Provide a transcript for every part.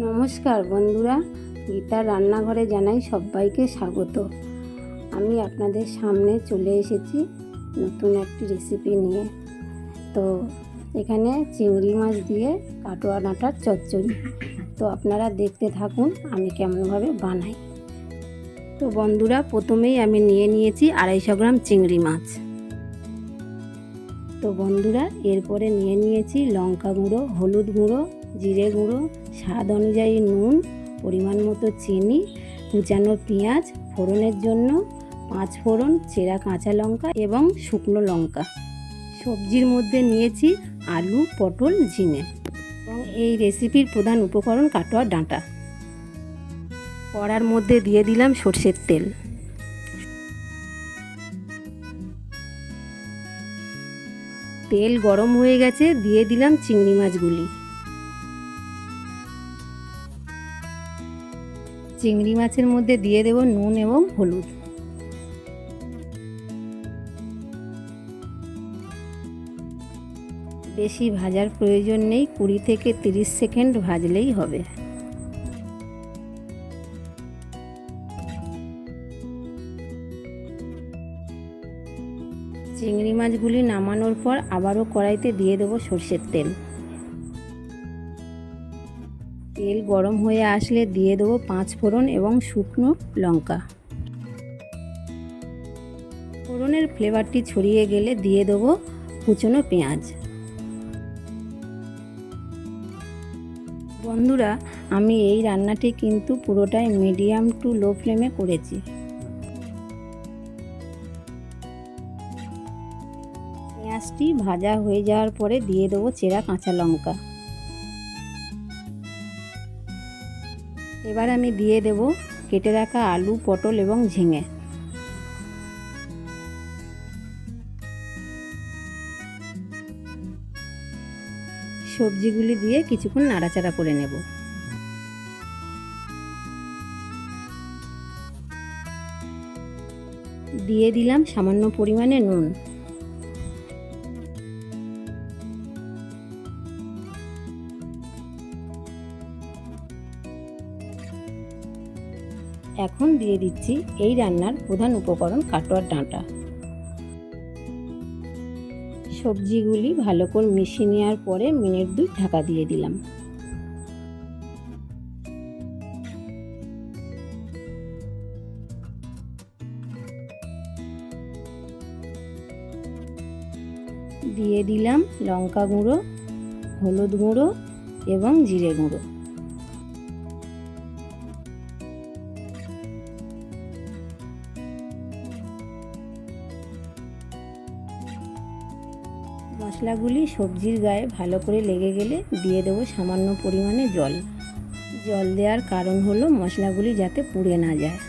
নমস্কার বন্ধুরা, গীতার রান্নাঘরে জানাই সবাইকে স্বাগত। আমি আপনাদের সামনে চলে এসেছি নতুন একটি রেসিপি নিয়ে। তো এখানে চিংড়ি মাছ দিয়ে কাটোয়া ডাঁটার চচ্চড়ি। তো আপনারা দেখতে থাকুন আমি কেমনভাবে বানাই। তো বন্ধুরা, প্রথমেই আমি নিয়েছি 250 গ্রাম চিংড়ি মাছ। তো বন্ধুরা, এরপরে নিয়েছি লঙ্কা গুঁড়ো, হলুদ গুঁড়ো, জিরে গুঁড়ো, স্বাদ অনুযায়ী নুন, পরিমাণ মতো চিনি, কুচানো পেঁয়াজ, ফোড়নের জন্য 5 ফোড়ন, চেরা কাঁচা লঙ্কা এবং শুকনো লঙ্কা। সবজির মধ্যে নিয়েছি আলু, পটল, ঝিঙে এবং এই রেসিপির প্রধান উপকরণ কাটোয়া ডাঁটা। কড়ার মধ্যে দিয়ে দিলাম সরষের তেল। তেল গরম হয়ে গেছে, দিয়ে দিলাম চিংড়ি মাছগুলি। চিংড়ি মাছের মধ্যে দিয়ে দেব নুন এবং হলুদ। বেশি ভাজার প্রয়োজন নেই, 20 থেকে 30 সেকেন্ড ভাজলেই হবে। চিংড়ি মাছগুলি নামানোর পর আবারও কড়াইতে দিয়ে দেব সরষের তেল। তেল গরম হয়ে আসলে দিয়ে দেবো 5 ফোড়ন এবং শুকনো লঙ্কা। ফোড়নের ফ্লেভারটি ছড়িয়ে গেলে দিয়ে দেবো কুচনো পেঁয়াজ। বন্ধুরা, আমি এই রান্নাটি কিন্তু পুরোটাই মিডিয়াম টু লো ফ্লেমে করেছি। পেঁয়াজটি ভাজা হয়ে যাওয়ার পরে দিয়ে দেবো চেরা কাঁচা লঙ্কা। এবার আমি দিয়ে দেব কেটে রাখা আলু, পটল এবং ঝিঙে। সবজিগুলি দিয়ে কিছুক্ষণ নাড়াচাড়া করে নেব। দিয়ে দিলাম সামান্য পরিমাণে নুন। এখন দিয়ে দিচ্ছি এই রান্নার প্রধান উপকরণ কাটোয়ার ডাঁটা। সবজিগুলি ভালো করে মিশিয়ে নেওয়ার পরে মিনিট 2 ঢাকা দিয়ে দিলাম। দিয়ে দিলাম লঙ্কা গুঁড়ো, হলুদ গুঁড়ো এবং জিরে গুঁড়ো। মশলাগুলি সবজির গায়ে ভালো করে লেগে গেলে দিয়ে দেবো সামান্য পরিমাণে জল। জল দেওয়ার কারণ হলো মশলাগুলি যাতে পুড়ে না যায়।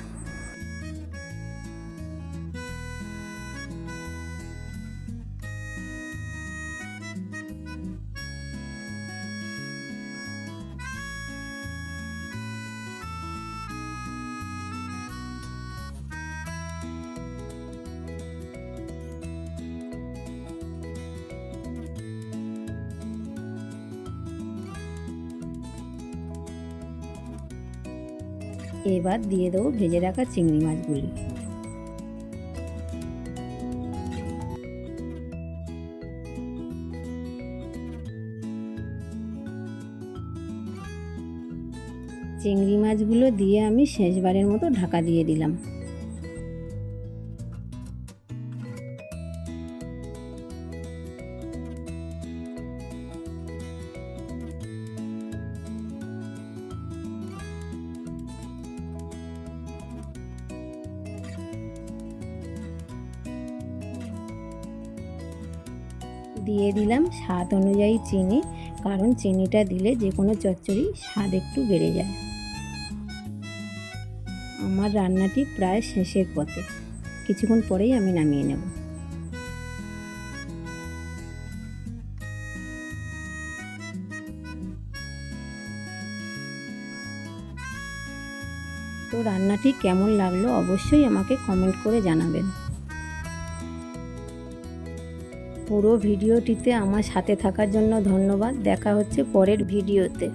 এবার দিয়ে দেবো ভেজে রাখা চিংড়ি মাছগুলি। চিংড়ি মাছগুলো দিয়ে আমি শেষবারের মতো ঢাকা দিয়ে দিলাম। দিয়ে দিলাম স্বাদ অনুযায়ী চিনি, কারণ চিনিটা দিলে যে কোনো চচ্চড়ি স্বাদ একটু বেড়ে যায়। আমার রান্নাটি প্রায় শেষের পথে, কিছুক্ষণ পরেই আমি নামিয়ে নেব। তো রান্নাটি কেমন লাগলো অবশ্যই আমাকে কমেন্ট করে জানাবেন। পুরো ভিডিওটিতে আমার সাথে থাকার জন্য ধন্যবাদ। দেখা হচ্ছে পরের ভিডিওতে।